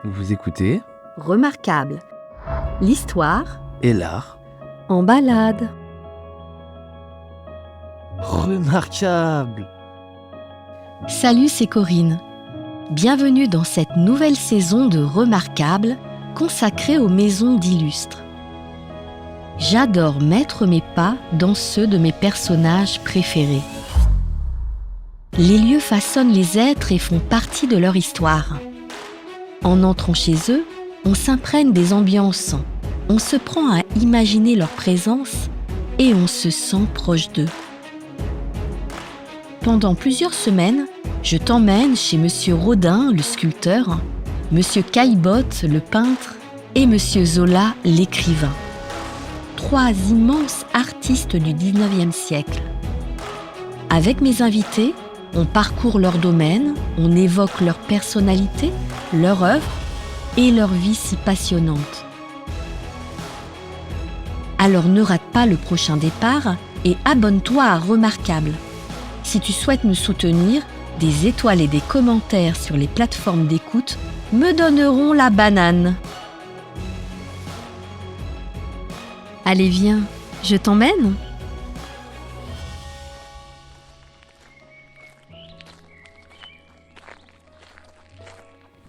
Vous écoutez Remarquable. L'histoire et l'art. en balade. Remarquable. Salut, c'est Corinne. Bienvenue dans cette nouvelle saison de Remarquable consacrée aux maisons d'illustres. J'adore mettre mes pas dans ceux de mes personnages préférés. Les lieux façonnent les êtres et font partie de leur histoire. En entrant chez eux, on s'imprègne des ambiances, on se prend à imaginer leur présence et on se sent proche d'eux. Pendant plusieurs semaines, je t'emmène chez Monsieur Rodin, le sculpteur, Monsieur Caillebotte, le peintre, et Monsieur Zola, l'écrivain. 3 immenses artistes du 19e siècle. Avec mes invités, on parcourt leur domaine, on évoque leur personnalité, leur œuvre et leur vie si passionnante. Alors ne rate pas le prochain départ et abonne-toi à Remarquable. Si tu souhaites nous soutenir, des étoiles et des commentaires sur les plateformes d'écoute me donneront la banane. Allez, viens, je t'emmène ?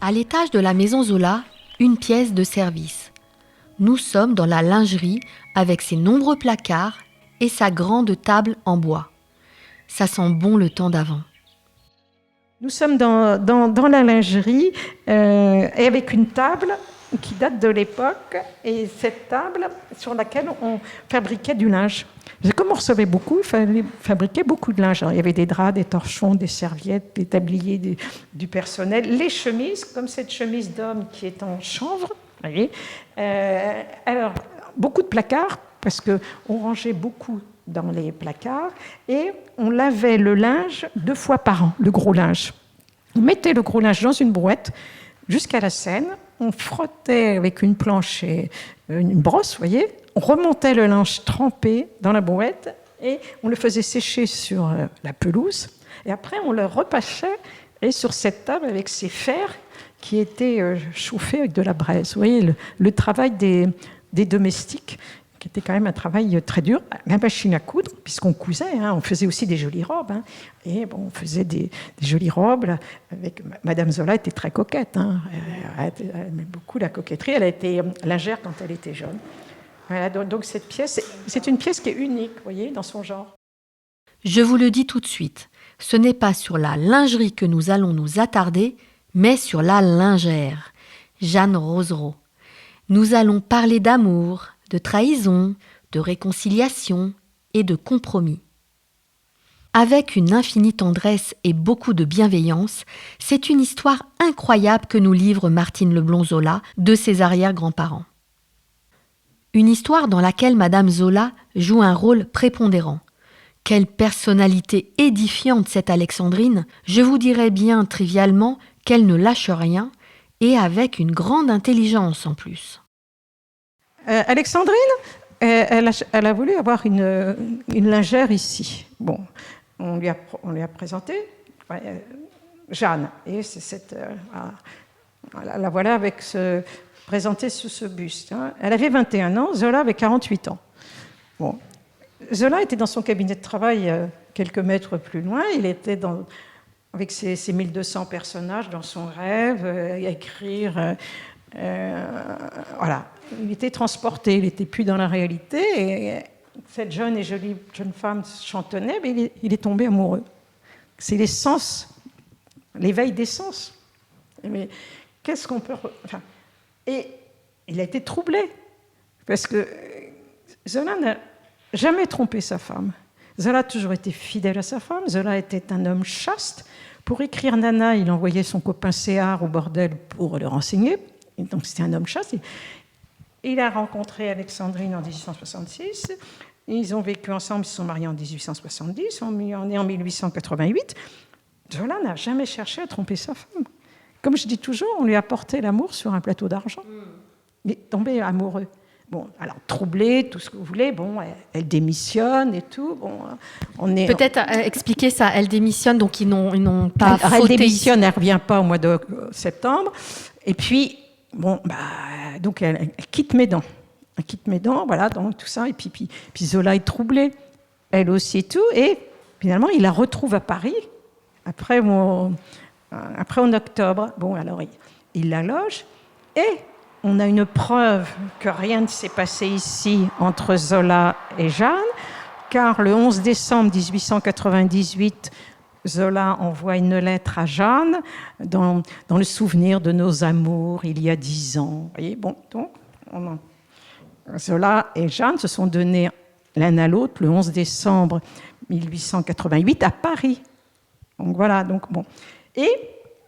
À l'étage de la maison Zola, une pièce de service. Nous sommes dans la lingerie avec ses nombreux placards et sa grande table en bois. Ça sent bon le temps d'avant. Nous sommes dans la lingerie et avec une table qui date de l'époque, et cette table sur laquelle on fabriquait du linge. Comme on recevait beaucoup, il fallait fabriquer beaucoup de linge. Alors, il y avait des draps, des torchons, des serviettes, des tabliers du personnel, les chemises, comme cette chemise d'homme qui est en chanvre. Vous voyez. Alors, beaucoup de placards, parce qu'on rangeait beaucoup dans les placards, et on lavait le linge 2 fois par an, le gros linge. On mettait le gros linge dans une brouette jusqu'à la Seine, on frottait avec une planche et une brosse, vous voyez, on remontait le linge trempé dans la brouette et on le faisait sécher sur la pelouse, et après on le repâchait et sur cette table avec ces fers qui étaient chauffés avec de la braise. Vous voyez, le travail des domestiques, qui était quand même un travail très dur. La machine à coudre, puisqu'on cousait, on faisait aussi des jolies robes. Et bon, on faisait des jolies robes. Avec Madame Zola était très coquette. Elle aimait beaucoup la coquetterie. Elle a été lingère quand elle était jeune. Voilà, donc cette pièce, c'est une pièce qui est unique, vous voyez, dans son genre. Je vous le dis tout de suite, ce n'est pas sur la lingerie que nous allons nous attarder, mais sur la lingère. Jeanne Rosereau. Nous allons parler d'amour, de trahison, de réconciliation et de compromis. Avec une infinie tendresse et beaucoup de bienveillance, c'est une histoire incroyable que nous livre Martine Leblond-Zola de ses arrière-grands-parents. Une histoire dans laquelle Madame Zola joue un rôle prépondérant. Quelle personnalité édifiante cette Alexandrine, je vous dirais bien trivialement qu'elle ne lâche rien et avec une grande intelligence en plus. Alexandrine, elle a voulu avoir une lingère ici. Bon, on lui a présenté Jeanne, et c'est cette, la voilà présentée sous ce buste. Elle avait 21 ans, Zola avait 48 ans. Bon, Zola était dans son cabinet de travail quelques mètres plus loin. Il était avec ses 1200 personnages dans son rêve, à écrire. Voilà. Il était transporté, il n'était plus dans la réalité. Et cette jeune et jolie jeune femme chantonnait, mais il est tombé amoureux. C'est les sens, l'éveil des sens. Mais qu'est-ce qu'on peut... et il a été troublé, parce que Zola n'a jamais trompé sa femme. Zola a toujours été fidèle à sa femme. Zola était un homme chaste. Pour écrire Nana, il envoyait son copain Céard au bordel pour le renseigner. Et donc c'était un homme chaste. Il a rencontré Alexandrine en 1866. Ils ont vécu ensemble, ils se sont mariés en 1870. On est en 1888. Zola n'a jamais cherché à tromper sa femme. Comme je dis toujours, on lui a porté l'amour sur un plateau d'argent. Il est tombé amoureux. Bon, alors troublée, tout ce que vous voulez. Bon, elle démissionne et tout. Bon, on est peut-être expliquer ça. Elle démissionne, donc ils n'ont pas elle fauté. démissionne, elle revient pas au mois de septembre. Et puis bon, donc elle quitte Médan. Elle quitte Médan, voilà, donc tout ça. Et puis Zola est troublée, elle aussi et tout. Et finalement, il la retrouve à Paris, après en octobre. Bon, alors il la loge. Et on a une preuve que rien ne s'est passé ici entre Zola et Jeanne, car le 11 décembre 1898, Zola envoie une lettre à Jeanne dans le souvenir de nos amours il y a 10 ans. Vous voyez, bon, donc, Zola et Jeanne se sont donnés l'un à l'autre le 11 décembre 1888 à Paris. Donc voilà, donc bon. Et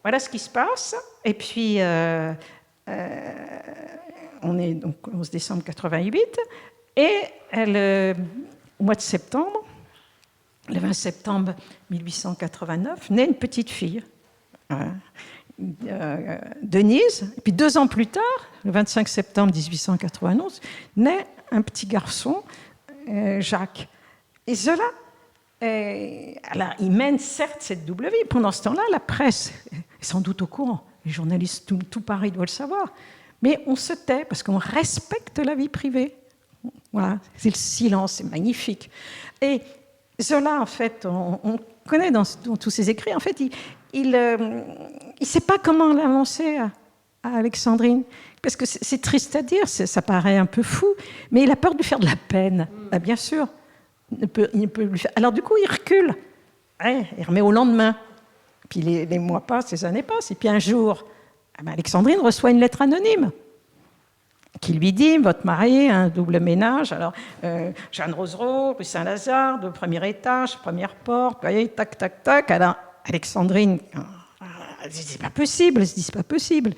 voilà ce qui se passe. Et puis, on est donc le 11 décembre 88. Et au mois de septembre, le 20 septembre 1889, naît une petite fille, Denise. Et puis 2 ans plus tard, le 25 septembre 1891, naît un petit garçon, Jacques. Et Zola, alors, il mène certes cette double vie. Pendant ce temps-là, la presse est sans doute au courant. Les journalistes, tout Paris doit le savoir. Mais on se tait parce qu'on respecte la vie privée. Voilà, c'est le silence, c'est magnifique. Et Zola, en fait, on connaît dans tous ses écrits, en fait, il ne sait pas comment l'annoncer à Alexandrine. Parce que c'est triste à dire, ça paraît un peu fou, mais il a peur de lui faire de la peine. Ah, bien sûr. Il peut lui faire. Alors, du coup, il recule. Il remet au lendemain. Puis les mois passent, les années passent. Et puis un jour, Alexandrine reçoit une lettre anonyme qui lui dit « Votre mari a un double ménage. Alors, Jeanne Rosereau, rue Saint-Lazare, de premier étage, première porte. Vous voyez, tac, tac, tac. » Alors, Alexandrine, elle dit « C'est pas possible. » Elle se dit « C'est pas possible. »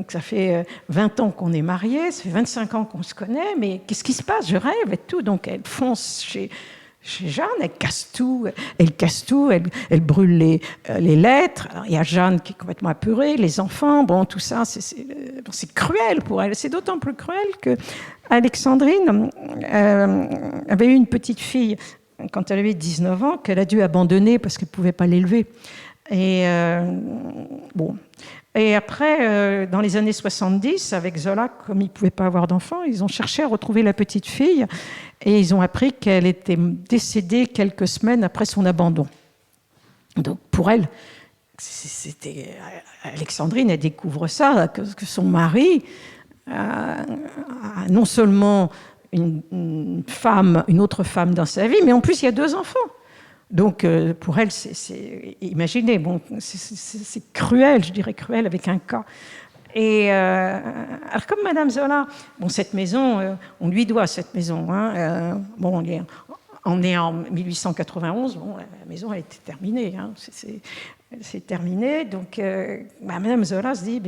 Ça fait 20 ans qu'on est mariés, ça fait 25 ans qu'on se connaît, mais qu'est-ce qui se passe? Je rêve et tout. Donc, elle fonce chez Jeanne, elle casse tout, elle brûle les lettres. Alors, il y a Jeanne qui est complètement apeurée, les enfants, bon, tout ça, c'est cruel pour elle. C'est d'autant plus cruel que Alexandrine avait eu une petite fille quand elle avait 19 ans qu'elle a dû abandonner parce qu'elle ne pouvait pas l'élever. Et bon. Et après, dans les années 70, avec Zola, comme ils ne pouvaient pas avoir d'enfants, ils ont cherché à retrouver la petite fille et ils ont appris qu'elle était décédée quelques semaines après son abandon. Donc pour elle, Alexandrine, elle découvre ça, que son mari a non seulement une autre femme dans sa vie, mais en plus il y a 2 enfants. Donc, pour elle, imaginez, bon, c'est cruel, je dirais cruel avec un cas. Et alors, comme Madame Zola, bon, cette maison, on lui doit cette maison. Hein, bon, on est en 1891, bon, la maison a été terminée. Hein, c'est terminé. Donc, Madame Zola se dit,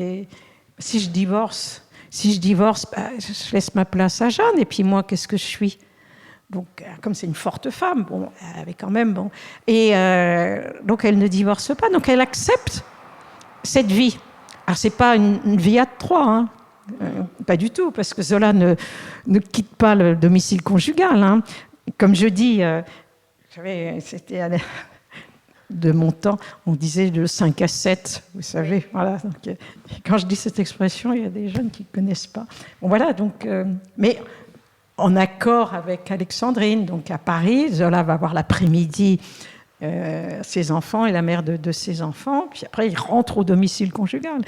si je divorce, je laisse ma place à Jeanne. Et puis moi, qu'est-ce que je suis? Donc, comme c'est une forte femme, bon, elle avait quand même... Bon, et donc, elle ne divorce pas. Donc, elle accepte cette vie. Alors, ce n'est pas une vie à 3, hein, pas du tout, parce que Zola ne quitte pas le domicile conjugal. Hein. Comme je dis, c'était de mon temps, on disait de 5 à 7, vous savez. Voilà, donc, quand je dis cette expression, il y a des jeunes qui ne connaissent pas. Bon, voilà, donc... mais en accord avec Alexandrine, donc à Paris, Zola va voir l'après-midi ses enfants et la mère de ses enfants, puis après il rentre au domicile conjugal.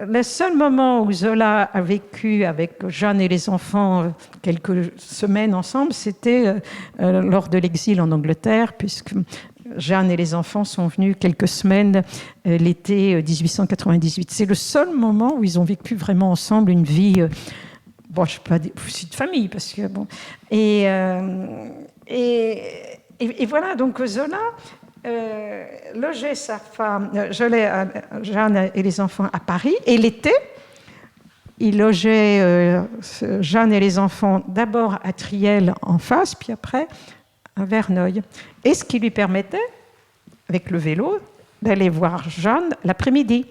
Le seul moment où Zola a vécu avec Jeanne et les enfants quelques semaines ensemble, c'était lors de l'exil en Angleterre, puisque Jeanne et les enfants sont venus quelques semaines l'été 1898. C'est le seul moment où ils ont vécu vraiment ensemble une vie... Bon, je ne peux pas dire aussi de famille, parce que bon. Et voilà, donc Zola logeait sa femme, Jeanne et les enfants à Paris, et l'été, il logeait Jeanne et les enfants d'abord à Triel en face, puis après à Verneuil. Et ce qui lui permettait, avec le vélo, d'aller voir Jeanne l'après-midi.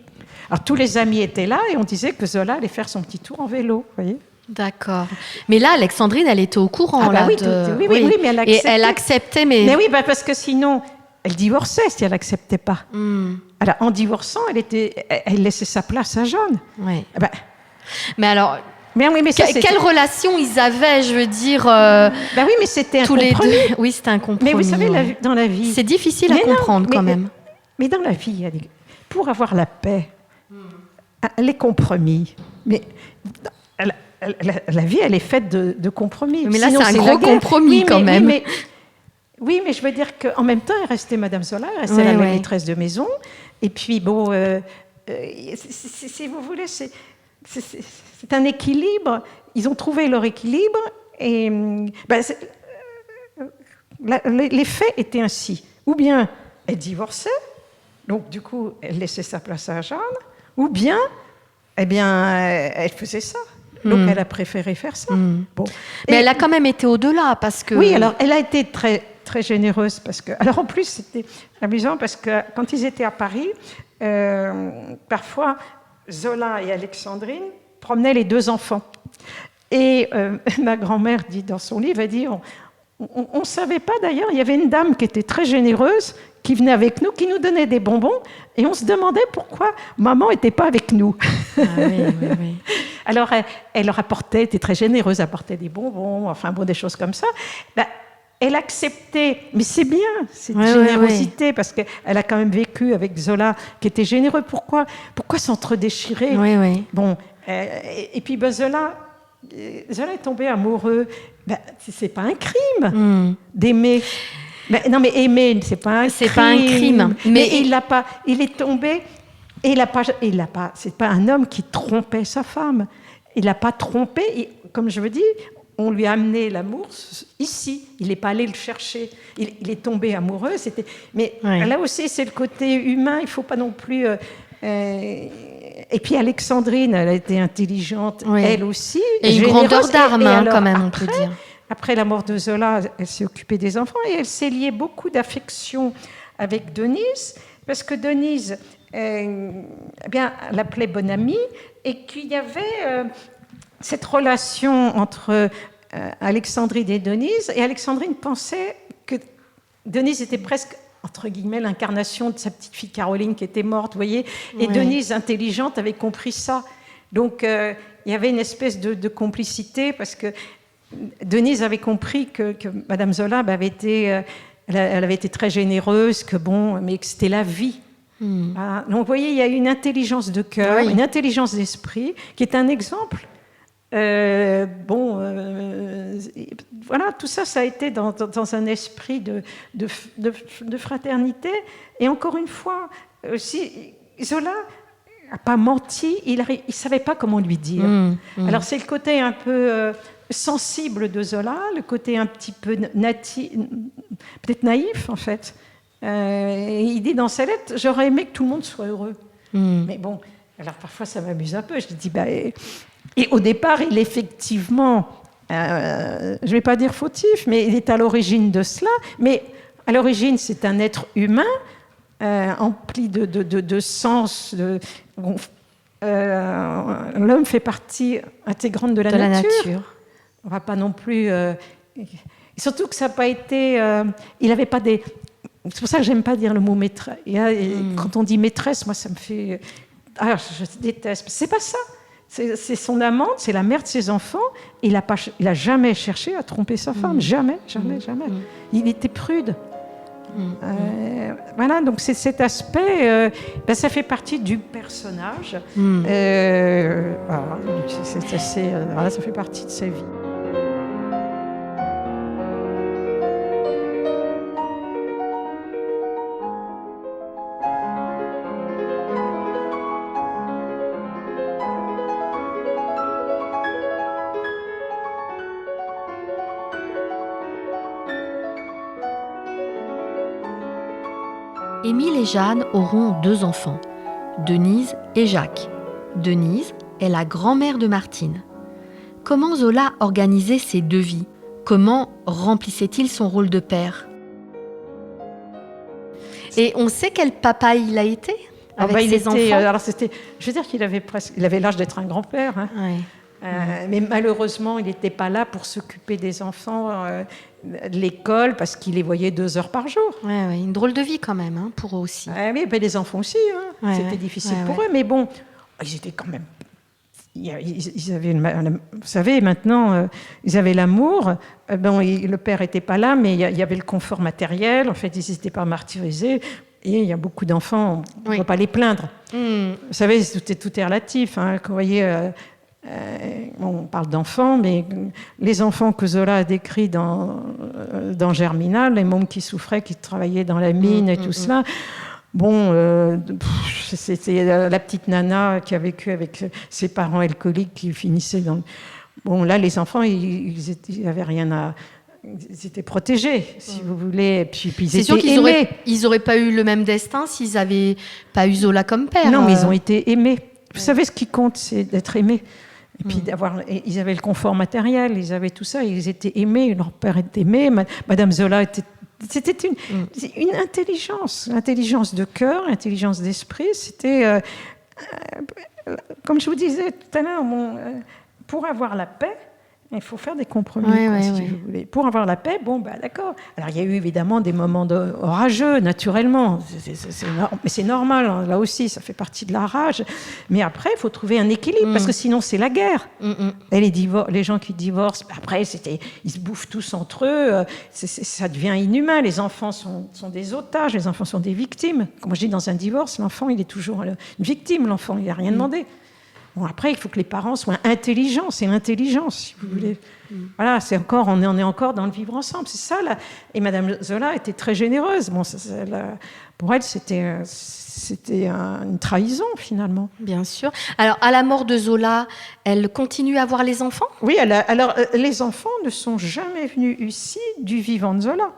Alors tous les amis étaient là et on disait que Zola allait faire son petit tour en vélo, vous voyez. D'accord. Mais là, Alexandrine, elle était au courant. Ah bah là, oui, oui, mais elle acceptait. Et elle acceptait, mais... Mais oui, parce que sinon, elle divorçait si elle n'acceptait pas. Hmm. Alors, en divorçant, elle laissait sa place à Jeanne. Ouais. Eh ben, Mais alors, mais oui, mais ça, quelle relation ils avaient, je veux dire, Ben oui, mais c'était un tous les compromis. deux. Oui, c'était un compromis. Mais vous savez, ouais. dans la vie... C'est difficile à Mais non, comprendre quand même. Mais dans la vie, pour avoir la paix, les compromis, mais la vie, elle est faite de compromis. Mais là, Sinon, c'est un la gros guerre. compromis Oui, quand même. Oui, mais je veux dire qu'en même temps, elle restait Madame Zola, elle restait la maîtresse de maison. Et puis, bon, si vous voulez, c'est un équilibre. Ils ont trouvé leur équilibre. Et les faits étaient ainsi. Ou bien elle divorçait, donc du coup, elle laissait sa place à Jeanne, ou bien, eh bien, elle faisait ça. Donc elle a préféré faire ça. Bon. Mais elle a quand même été au-delà parce que... Oui, alors elle a été très, très généreuse parce que... Alors en plus, c'était amusant parce que quand ils étaient à Paris, parfois, Zola et Alexandrine promenaient les deux enfants. Et ma grand-mère dit dans son livre, elle dit, on ne savait pas d'ailleurs, il y avait une dame qui était très généreuse, qui venait avec nous, qui nous donnait des bonbons, et on se demandait pourquoi maman n'était pas avec nous. Ah, oui. Alors, elle leur apportait, était très généreuse, apportait des bonbons, enfin bon, des choses comme ça. Ben, elle acceptait, mais c'est bien, cette générosité, parce qu'elle a quand même vécu avec Zola, qui était généreux. Pourquoi s'entre-déchirer? Oui. Bon, et puis ben, Zola est tombé amoureux. Ben, c'est pas un crime d'aimer. Ben, non, mais aimer, c'est pas un crime. C'est pas un crime. Mais il est tombé. Et c'est pas un homme qui trompait sa femme. Il l'a pas trompé. Et, comme je veux dire, on lui a amené l'amour ici. Il n'est pas allé le chercher. Il est tombé amoureux. Mais là aussi, c'est le côté humain. Il faut pas non plus. Et puis Alexandrine, elle a été intelligente, elle aussi. Et une grandeur d'âme, quand même, on peut dire. Après la mort de Zola, elle s'est occupée des enfants et elle s'est liée beaucoup d'affection avec Denise, parce que Denise, l'appelait bonne amie, et qu'il y avait cette relation entre Alexandrine et Denise, et Alexandrine pensait que Denise était presque, entre guillemets, l'incarnation de sa petite fille Caroline qui était morte, vous voyez, et Denise, intelligente, avait compris ça. Donc, il y avait une espèce de complicité, parce que Denise avait compris que Madame Zola elle avait été très généreuse, mais que c'était la vie. Voilà. Donc, vous voyez, il y a une intelligence de cœur, une intelligence d'esprit, qui est un exemple. Voilà, tout ça, ça a été dans un esprit de fraternité. Et encore une fois, si Zola n'a pas menti, il ne savait pas comment lui dire. Alors, c'est le côté un peu sensible de Zola, le côté un petit peu peut-être naïf, en fait. Il dit dans sa lettre, j'aurais aimé que tout le monde soit heureux. Mais bon, alors parfois ça m'amuse un peu. Je dis, et au départ, il est effectivement, je ne vais pas dire fautif, mais il est à l'origine de cela. Mais à l'origine, c'est un être humain, empli de sens. L'homme fait partie intégrante de la nature. On ne va pas non plus... surtout que ça n'a pas été... il n'avait pas des... C'est pour ça que j'aime pas dire le mot maîtresse. Quand on dit maîtresse, moi, ça me fait... je déteste. C'est pas ça. C'est son amante, c'est la mère de ses enfants. Il n'a jamais cherché à tromper sa femme. Jamais. Il était prude. Voilà, donc c'est cet aspect, ça fait partie du personnage. Voilà, ça fait partie de sa vie. Émile et Jeanne auront 2 enfants, Denise et Jacques. Denise est la grand-mère de Martine. Comment Zola organisait ses 2 vies? Comment remplissait-il son rôle de père? Et on sait quel papa il a été avec ses enfants. Alors je veux dire qu'il avait l'âge d'être un grand-père. Hein. Mais malheureusement, il n'était pas là pour s'occuper des enfants de l'école parce qu'il les voyait 2 heures par jour. Ouais, une drôle de vie quand même, hein, pour eux aussi. Oui, ben, les enfants aussi. Hein. C'était difficile pour eux, mais bon, ils étaient quand même... Ils avaient, vous savez, maintenant, ils avaient l'amour. Bon, le père n'était pas là, mais il y avait le confort matériel. En fait, ils n'étaient pas martyrisés. Et il y a beaucoup d'enfants, on ne peut pas les plaindre. Vous savez, tout est relatif. Hein. Quand vous voyez, on parle d'enfants, mais les enfants que Zola a décrits dans Germinal, les mômes qui souffraient, qui travaillaient dans la mine et tout cela... Bon, c'était la petite nana qui a vécu avec ses parents alcooliques qui finissaient dans... Bon, là, les enfants, ils n'avaient rien à... Ils étaient protégés, si vous voulez. Et puis ils étaient aimés. Ils n'auraient pas eu le même destin s'ils n'avaient pas eu Zola comme père. Non, mais ils ont été aimés. Vous savez, ce qui compte, c'est d'être aimés. Et puis ils avaient le confort matériel, ils avaient tout ça, ils étaient aimés, leur père était aimé, Madame Zola c'était une intelligence de cœur, intelligence d'esprit. C'était, comme je vous disais tout à l'heure, pour avoir la paix, il faut faire des compromis, si vous voulez. Pour avoir la paix, bon, bah, d'accord. Alors, il y a eu évidemment des moments orageux, naturellement. Mais c'est normal, hein. Là aussi, ça fait partie de la rage. Mais après, il faut trouver un équilibre, parce que sinon, c'est la guerre. Et les gens qui divorcent, après, ils se bouffent tous entre eux. Ça devient inhumain. Les enfants sont des otages, les enfants sont des victimes. Comme je dis, dans un divorce, l'enfant, il est toujours une victime, l'enfant, il n'a rien demandé. Bon, après, il faut que les parents soient intelligents. C'est l'intelligence, si vous voulez. Voilà, on est encore dans le vivre ensemble. C'est ça, là. Et Madame Zola était très généreuse. Bon, pour elle, c'était une trahison, finalement. Bien sûr. Alors, à la mort de Zola, elle continue à voir les enfants ? Oui, alors les enfants ne sont jamais venus ici du vivant de Zola.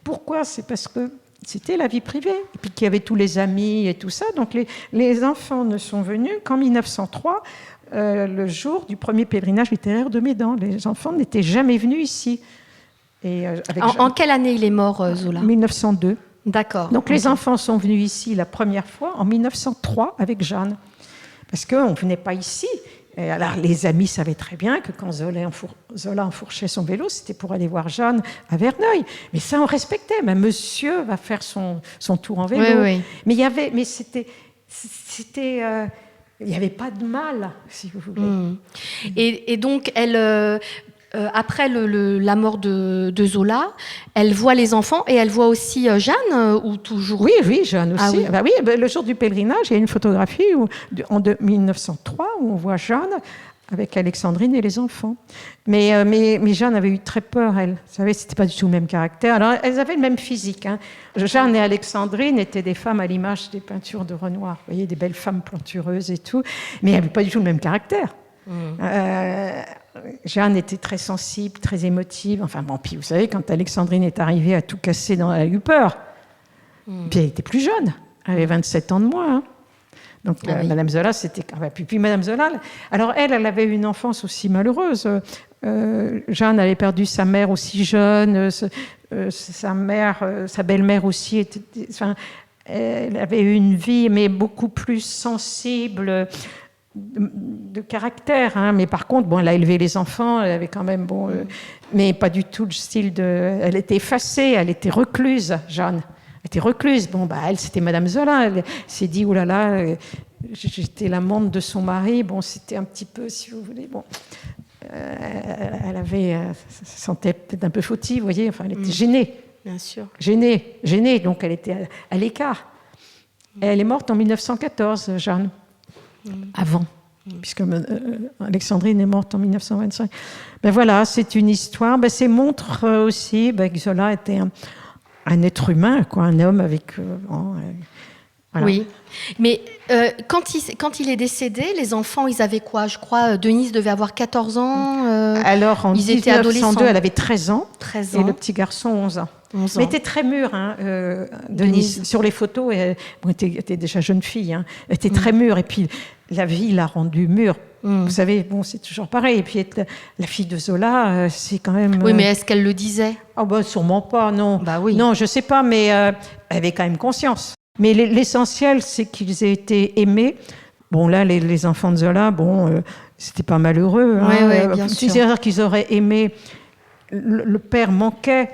Pourquoi ? C'est parce que c'était la vie privée, et puis qu'il y avait tous les amis et tout ça. Donc les enfants ne sont venus qu'en 1903, le jour du premier pèlerinage littéraire de Médan. Les enfants n'étaient jamais venus ici. Et, en quelle année il est mort, Zola ? 1902. D'accord. Donc les enfants sont venus ici la première fois en 1903 avec Jeanne. Parce qu'on ne venait pas ici. Et alors, les amis savaient très bien que quand Zola enfourchait son vélo, c'était pour aller voir Jeanne à Verneuil. Mais ça, on respectait. Mais monsieur va faire son tour en vélo. Oui. Mais il n'y avait pas de mal, si vous voulez. Et donc, elle... après la mort de Zola, elle voit les enfants et elle voit aussi Jeanne ou toujours... Oui, Jeanne aussi. Ah oui. Le jour du pèlerinage, il y a une photographie en 1903 où on voit Jeanne avec Alexandrine et les enfants. Mais Jeanne avait eu très peur, elle. Vous savez, c'était pas du tout le même caractère. Alors, elles avaient le même physique. Hein. Jeanne et Alexandrine étaient des femmes à l'image des peintures de Renoir. Vous voyez, des belles femmes plantureuses et tout. Mais elles n'avaient pas du tout le même caractère. Jeanne était très sensible, très émotive. Enfin bon, puis vous savez, quand Alexandrine est arrivée à tout casser, elle a eu peur. Puis elle était plus jeune, elle avait 27 ans de moins. Hein. Donc Madame Zola, c'était... Puis Madame Zola, alors elle avait eu une enfance aussi malheureuse. Jeanne avait perdu sa mère aussi jeune, sa belle-mère aussi était... Enfin, elle avait eu une vie, mais beaucoup plus sensible... De caractère, hein. Mais par contre, bon, elle a élevé les enfants, elle avait quand même, mais pas du tout le style de... Elle était effacée, elle était recluse, Jeanne. Elle était recluse. Bon, elle, c'était Madame Zola. Elle s'est dit, oh là là, j'étais l'amante de son mari. Bon, c'était un petit peu, si vous voulez, bon... elle se sentait peut-être un peu fautive, vous voyez, enfin, elle était gênée. Bien sûr. Gênée, donc elle était à l'écart. Et elle est morte en 1914, Jeanne. Avant, puisque Alexandrine est morte en 1925. Ben voilà, c'est une histoire. Ben, c'est montre aussi que Zola était un être humain, quoi, un homme avec... voilà. Oui, mais quand il est décédé, les enfants, ils avaient quoi ? Je crois Denise devait avoir 14 ans. Alors, en ils étaient adolescents. 1902, elle avait 13 ans. 13 ans. Et le petit garçon, 11 ans. 11 ans. Mais elle était très mûre, hein, Denise. Sur les photos, elle était déjà jeune fille. Hein. Elle était très mûre. Et puis, la vie l'a rendue mûre. Vous savez, bon, c'est toujours pareil. Et puis, être la fille de Zola, c'est quand même... Oui, mais est-ce qu'elle le disait ? Ah ben, sûrement pas, non. Bah oui. Non, je sais pas, mais elle avait quand même conscience. Mais l'essentiel, c'est qu'ils aient été aimés Bon, là, les enfants de Zola, c'était pas malheureux. Ouais, bien sûr. C'est-à-dire qu'ils auraient aimé... Le père manquait,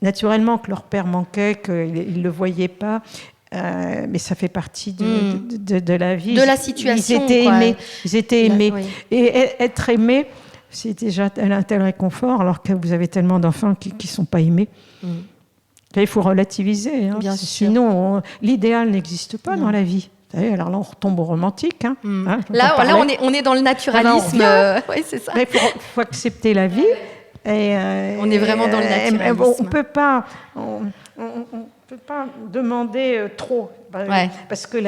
naturellement que leur père manquait, qu'ils ne le voyaient pas. Mais ça fait partie de la vie. De la situation. Ils étaient aimés. Ils étaient aimés. Oui. Et être aimé, c'est déjà un tel réconfort, alors que vous avez tellement d'enfants qui ne sont pas aimés. Là, il faut relativiser. Hein. Bien sûr. Sinon, l'idéal n'existe pas dans la vie. Vous savez, alors là, on retombe au romantique. Hein. Là, on est dans le naturalisme. Oui, c'est ça. Il faut accepter la vie. Et, on est vraiment dans le naturalisme. On ne peut pas demander trop. Ouais. Parce que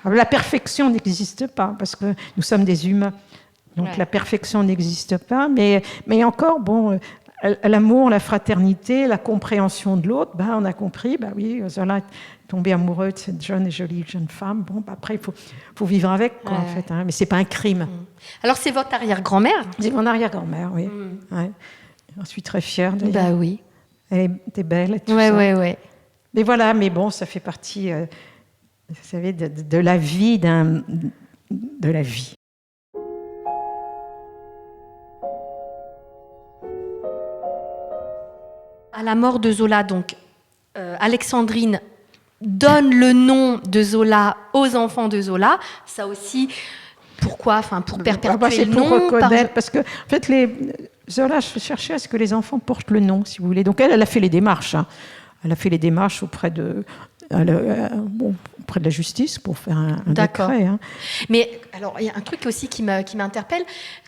la perfection n'existe pas, parce que nous sommes des humains. Donc la perfection n'existe pas. Mais encore, l'amour, la fraternité, la compréhension de l'autre, on a compris, oui, Zola est tombé amoureux de cette jeune et jolie jeune femme. Après, il faut vivre avec, quoi, en fait. Hein, mais ce n'est pas un crime. Alors, c'est votre arrière-grand-mère ? C'est mon arrière-grand-mère, oui. Ouais. J'en suis très fière, d'ailleurs. Bah oui. Elle était belle et tout ça. Ouais. Mais voilà, ça fait partie, vous savez, de la vie de la vie. À la mort de Zola, donc, Alexandrine donne le nom de Zola aux enfants de Zola. Ça aussi, pourquoi ? Pour perpétuer le nom. C'est pour reconnaître, parce que, en fait, Zola cherchait à ce que les enfants portent le nom, si vous voulez. Donc, elle a fait les démarches. Hein. Elle a fait les démarches auprès de la justice pour faire un décret. Hein. Mais alors, il y a un truc aussi qui m'interpelle.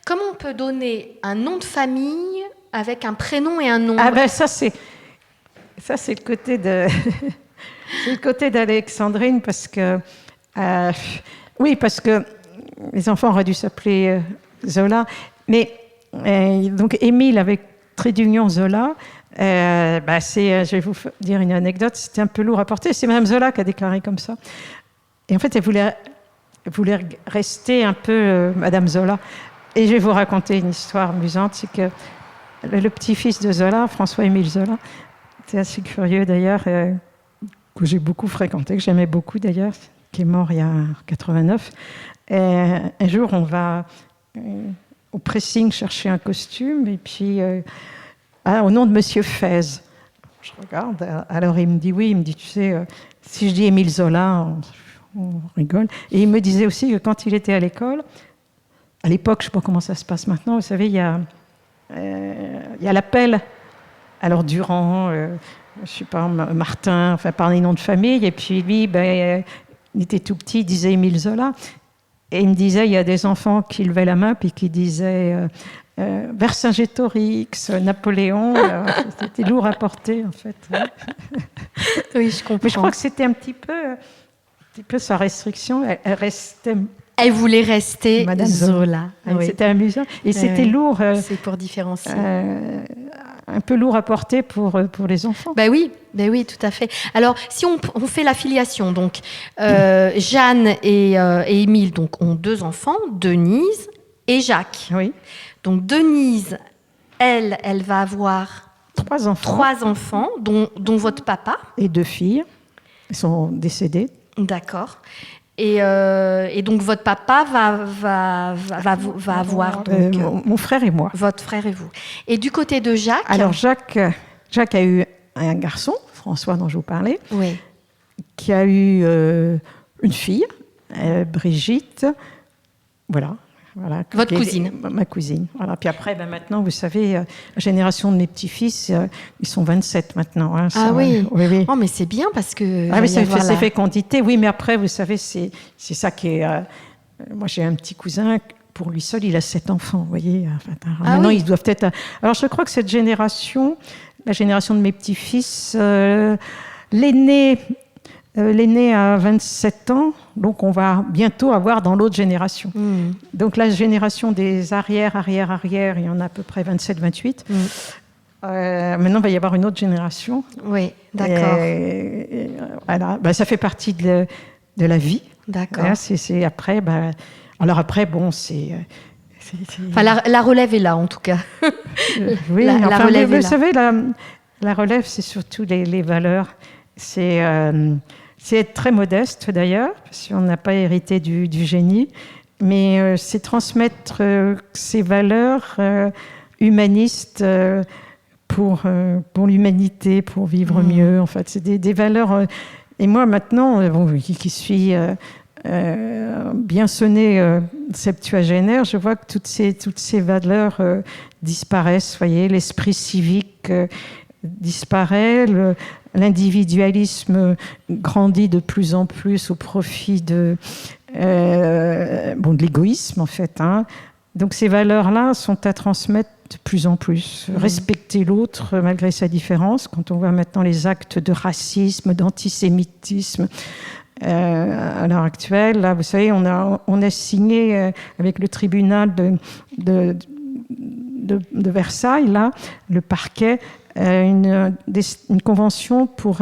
Comment on peut donner un nom de famille avec un prénom et un nom ? Ça c'est le côté c'est le côté d'Alexandrine, parce que parce que les enfants auraient dû s'appeler Zola, mais donc Émile avec trait d'union Zola. Je vais vous dire une anecdote, c'était un peu lourd à porter. C'est Madame Zola qui a déclaré comme ça. Et en fait, elle voulait rester un peu Madame Zola. Et je vais vous raconter une histoire amusante, c'est que le petit-fils de Zola, François-Émile Zola, c'est assez curieux d'ailleurs, que j'ai beaucoup fréquenté, que j'aimais beaucoup d'ailleurs, qui est mort il y a 89. Et un jour, on va au pressing chercher un costume, et puis au nom de Monsieur Fez. Je regarde, alors il me dit oui, tu sais, si je dis Émile Zola, on rigole. Et il me disait aussi que quand il était à l'école, à l'époque, je ne sais pas comment ça se passe maintenant, vous savez, il y a l'appel. Alors Durand, je ne sais pas, Martin, par les noms de famille, et puis lui, il était tout petit, il disait Émile Zola, et il me disait, il y a des enfants qui levaient la main, puis qui disaient Vercingétorix, Napoléon, c'était lourd à porter, en fait. Oui, je comprends. Mais je crois que c'était un petit peu sa restriction, elle restait... Elle voulait rester Madame Zola. Oui. C'était amusant. Et c'était lourd. C'est pour différencier. Un peu lourd à porter pour les enfants. Oui, tout à fait. Alors, si on fait la filiation, donc Jeanne et Émile ont 2 enfants, Denise et Jacques. Oui. Donc Denise, elle va avoir 3 enfants. 3 enfants, dont votre papa. Et 2 filles. Ils sont décédées. D'accord. Et donc votre papa va avoir donc, mon frère et moi. Votre frère et vous. Et du côté de Jacques. Alors Jacques a eu un garçon, François dont je vous parlais, oui, qui a eu une fille, Brigitte. Voilà. Votre cousine. Ma cousine. Voilà. Puis après, maintenant, vous savez, la génération de mes petits-fils, ils sont 27 maintenant. Hein, oui. Oui. Oh, mais c'est bien parce que... Ah oui, c'est fécondité. Oui, mais après, vous savez, c'est ça qui est... moi, j'ai un petit cousin, pour lui seul, il a 7 enfants, vous voyez. Maintenant, ils doivent être... Alors, je crois que cette génération, la génération de mes petits-fils, l'aîné a 27 ans, donc on va bientôt avoir dans l'autre génération. Donc la génération des arrière, il y en a à peu près 27-28. Maintenant, il va y avoir une autre génération. Oui, d'accord. Voilà. Ça fait partie de la vie. D'accord. Voilà, c'est après... alors après, c'est... la relève est là, en tout cas. Oui, la relève est là. Vous savez, la relève, c'est surtout les valeurs. C'est C'est être très modeste d'ailleurs, parce qu'on n'a pas hérité du génie, mais c'est transmettre ces valeurs humanistes pour l'humanité, pour vivre mieux. En fait, c'est des valeurs. Et moi maintenant, qui suis bien sonné septuagénaire, je vois que toutes ces valeurs disparaissent. Voyez, l'esprit civique disparaît, l'individualisme grandit de plus en plus au profit de l'égoïsme en fait. Donc ces valeurs-là sont à transmettre de plus en plus. Respecter l'autre malgré sa différence. Quand on voit maintenant les actes de racisme, d'antisémitisme à l'heure actuelle, là, vous savez, on a signé avec le tribunal de Versailles, là, le parquet, une convention pour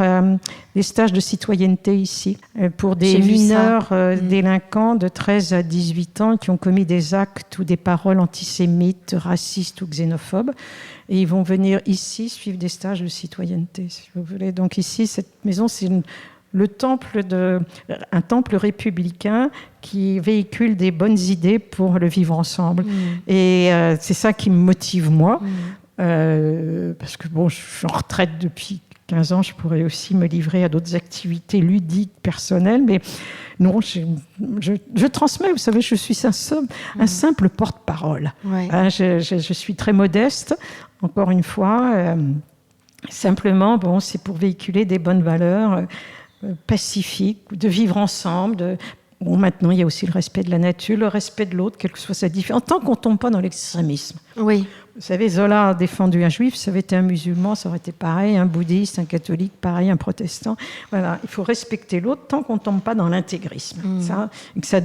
des stages de citoyenneté ici, pour des mineurs délinquants de 13 à 18 ans qui ont commis des actes ou des paroles antisémites, racistes ou xénophobes. Et ils vont venir ici suivre des stages de citoyenneté, si vous voulez. Donc ici, cette maison, c'est un temple républicain qui véhicule des bonnes idées pour le vivre ensemble. Et c'est ça qui me motive, moi. Parce que je suis en retraite depuis 15 ans, je pourrais aussi me livrer à d'autres activités ludiques, personnelles, mais non, je transmets, vous savez, je suis un simple porte-parole. Ouais. Je suis très modeste, encore une fois. Simplement, c'est pour véhiculer des bonnes valeurs pacifiques, de vivre ensemble, maintenant, il y a aussi le respect de la nature, le respect de l'autre, quelle que soit sa différence, tant qu'on ne tombe pas dans l'extrémisme. Oui. Vous savez, Zola a défendu un juif, ça avait été un musulman, ça aurait été pareil, un bouddhiste, un catholique, pareil, un protestant. Voilà, il faut respecter l'autre tant qu'on ne tombe pas dans l'intégrisme.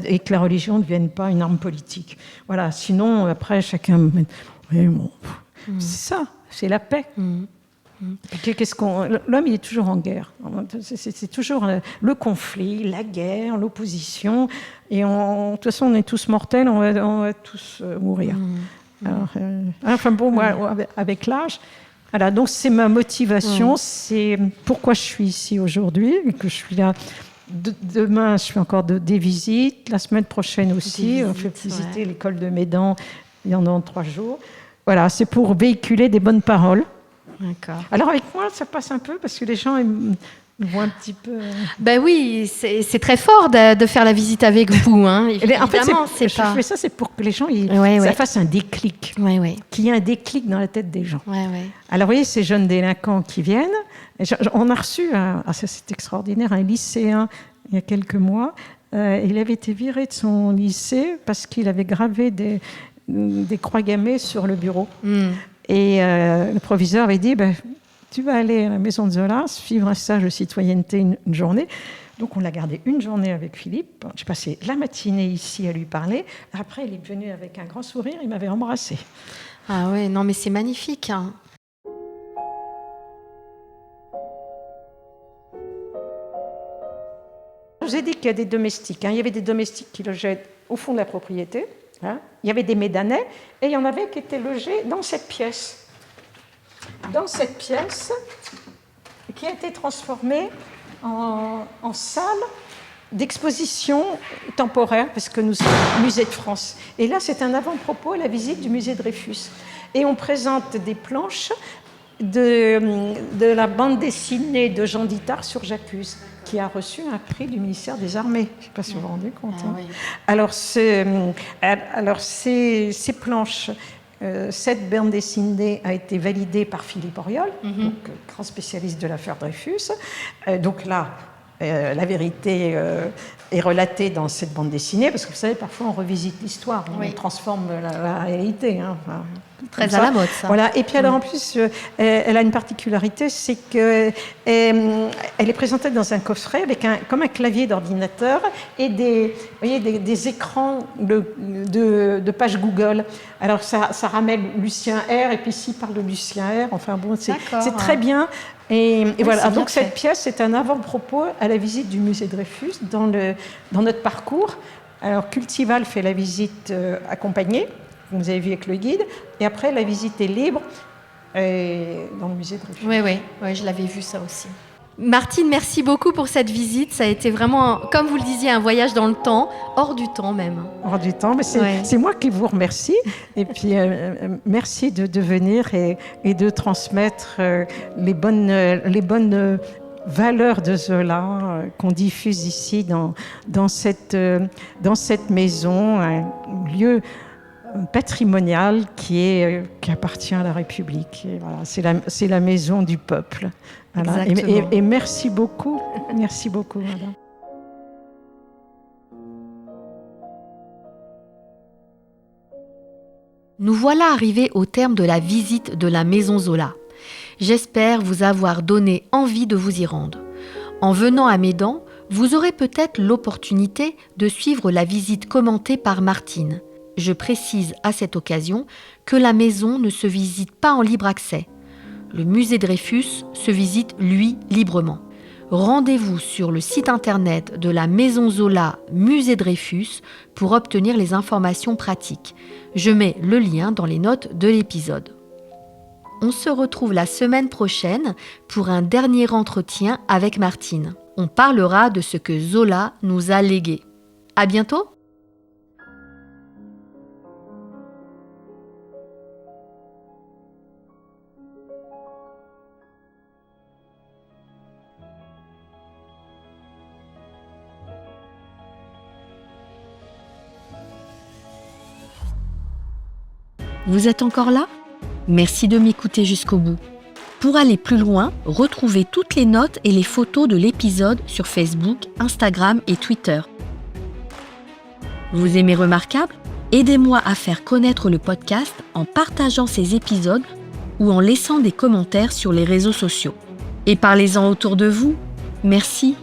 Et que la religion ne devienne pas une arme politique. Voilà, sinon, après, chacun... C'est ça, c'est la paix. L'homme, il est toujours en guerre. C'est toujours le conflit, la guerre, l'opposition. Et de toute façon, on est tous mortels, on va tous mourir. Moi, avec l'âge, voilà, donc c'est ma motivation, c'est pourquoi je suis ici aujourd'hui, et que je suis là. Demain, je fais encore des visites. La semaine prochaine aussi, on fait visiter l'école de Médan. Il y en a en 3 jours. Voilà, c'est pour véhiculer des bonnes paroles. D'accord. Alors avec moi, ça passe un peu parce que les gens ils voient un petit peu. Ben oui, c'est très fort de faire la visite avec vous. En fait, je fais ça, c'est pour que les gens ça fasse un déclic, qu'il y ait un déclic dans la tête des gens. Alors vous voyez, ces jeunes délinquants qui viennent, on a reçu, ça c'est extraordinaire, un lycéen il y a quelques mois. Il avait été viré de son lycée parce qu'il avait gravé des croix gammées sur le bureau. Et le proviseur avait dit, tu vas aller à la maison de Zola, suivre un stage de citoyenneté une journée. Donc on l'a gardé une journée avec Philippe. J'ai passé la matinée ici à lui parler. Après, il est venu avec un grand sourire, il m'avait embrassée. Ah ouais, non mais c'est magnifique. Je vous ai dit qu'il y a des domestiques. Il y avait des domestiques qui logeaient au fond de la propriété. Il y avait des Médanais et il y en avait qui étaient logés dans cette pièce. Dans cette pièce qui a été transformée en salle d'exposition temporaire, parce que nous sommes au musée de France. Et là, c'est un avant-propos à la visite du musée Dreyfus. Et on présente des planches de la bande dessinée de Jean Dittard sur J'accuse, qui a reçu un prix du ministère des Armées. Je ne sais pas si vous vous rendez compte. Oui. Alors, ces planches, cette bande dessinée a été validée par Philippe Auriol, donc grand spécialiste de l'affaire Dreyfus. Donc là, la vérité est relatée dans cette bande dessinée, parce que vous savez, parfois on revisite l'histoire, on transforme la réalité. Très à la mode, ça. Voilà. Et puis alors en plus, elle a une particularité, c'est qu'elle est présentée dans un coffret avec comme un clavier d'ordinateur et des écrans de pages Google. Alors ça ramène Lucien R, et puis ici parle de Lucien R. Enfin bon, c'est très bien. Et voilà. Donc cette pièce, c'est un avant-propos à la visite du musée Dreyfus dans notre parcours. Alors Cultival fait la visite accompagnée. Vous avez vu avec le guide, et après la visite est libre dans le musée Dreyfus. Oui, je l'avais vu ça aussi. Martine, merci beaucoup pour cette visite. Ça a été vraiment, comme vous le disiez, un voyage dans le temps, hors du temps même. Hors du temps, mais c'est moi qui vous remercie. Et puis, merci de venir et de transmettre les bonnes valeurs de Zola qu'on diffuse ici dans cette maison, un lieu patrimonial qui appartient à la République. Et voilà, c'est la maison du peuple. Voilà. Et merci beaucoup, madame. Nous voilà arrivés au terme de la visite de la maison Zola. J'espère vous avoir donné envie de vous y rendre. En venant à Médan, vous aurez peut-être l'opportunité de suivre la visite commentée par Martine. Je précise à cette occasion que la maison ne se visite pas en libre accès. Le musée Dreyfus se visite, lui, librement. Rendez-vous sur le site internet de la maison Zola Musée Dreyfus pour obtenir les informations pratiques. Je mets le lien dans les notes de l'épisode. On se retrouve la semaine prochaine pour un dernier entretien avec Martine. On parlera de ce que Zola nous a légué. À bientôt! Vous êtes encore là? Merci de m'écouter jusqu'au bout. Pour aller plus loin, retrouvez toutes les notes et les photos de l'épisode sur Facebook, Instagram et Twitter. Vous aimez Remarquable? Aidez-moi à faire connaître le podcast en partageant ces épisodes ou en laissant des commentaires sur les réseaux sociaux. Et parlez-en autour de vous. Merci.